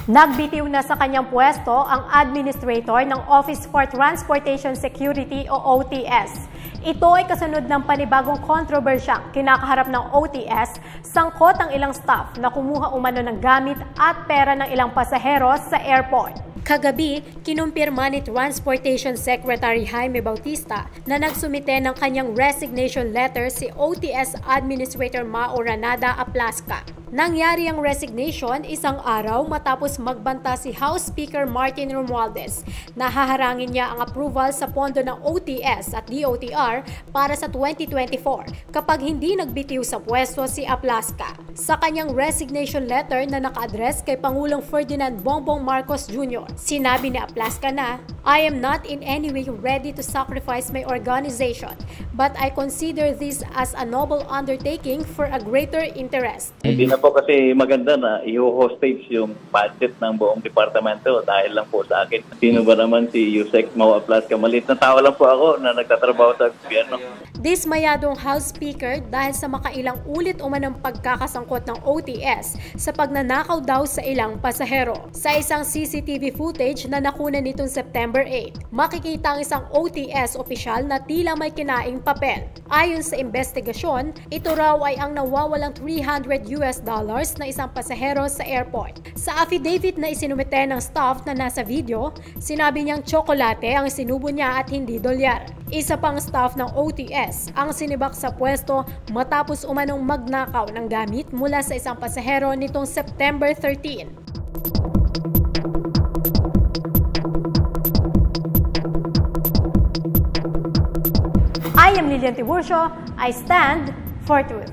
Nagbitiw na sa kanyang pwesto ang Administrator ng Office for Transportation Security o OTS. Ito ay kasunod ng panibagong kontrobersyang kinakaharap ng OTS, sangkot ang ilang staff na kumuha umano ng gamit at pera ng ilang pasahero sa airport. Kagabi, kinumpirma ni Transportation Secretary Jaime Bautista na nagsumite ng kanyang resignation letter si OTS Administrator Mao Ranada Aplasca. Nangyari ang resignation isang araw matapos magbanta si House Speaker Martin Romualdez na haharangin niya ang approval sa pondo ng OTS at DOTR para sa 2024 kapag hindi nagbitiw sa pwesto si Aplasca. Sa kanyang resignation letter na naka-address kay Pangulong Ferdinand Bongbong Marcos Jr., sinabi ni Aplasca na, "I am not in any way ready to sacrifice my organization, but I consider this as a noble undertaking for a greater interest." Hindi na po kasi maganda na i-hostage yung budget ng buong departamento dahil lang po sa akin. Sino ba naman si Yusek Mau Aplasca? Maliit na tao lang po ako na nagtatrabaho sa gobyerno. Dismayadong House Speaker dahil sa makailang ulit umanang pagkakasangkot ng OTS sa pagnanakaw daw sa ilang pasahero. Sa isang CCTV footage na nakunan nitong September 8, makikita ang isang OTS opisyal na tila may kinaing papel. Ayon sa investigasyon, ito raw ay ang nawawalang $300 na isang pasahero sa airport. Sa affidavit na isinumite ng staff na nasa video, sinabi niyang tsokolate ang sinubo niya at hindi dolyar. Isa pang staff ng OTS ang sinibak sa pwesto matapos umanong magnakaw ng gamit mula sa isang pasahero nitong September 13. I am Lilian Tiburcio. I stand for truth.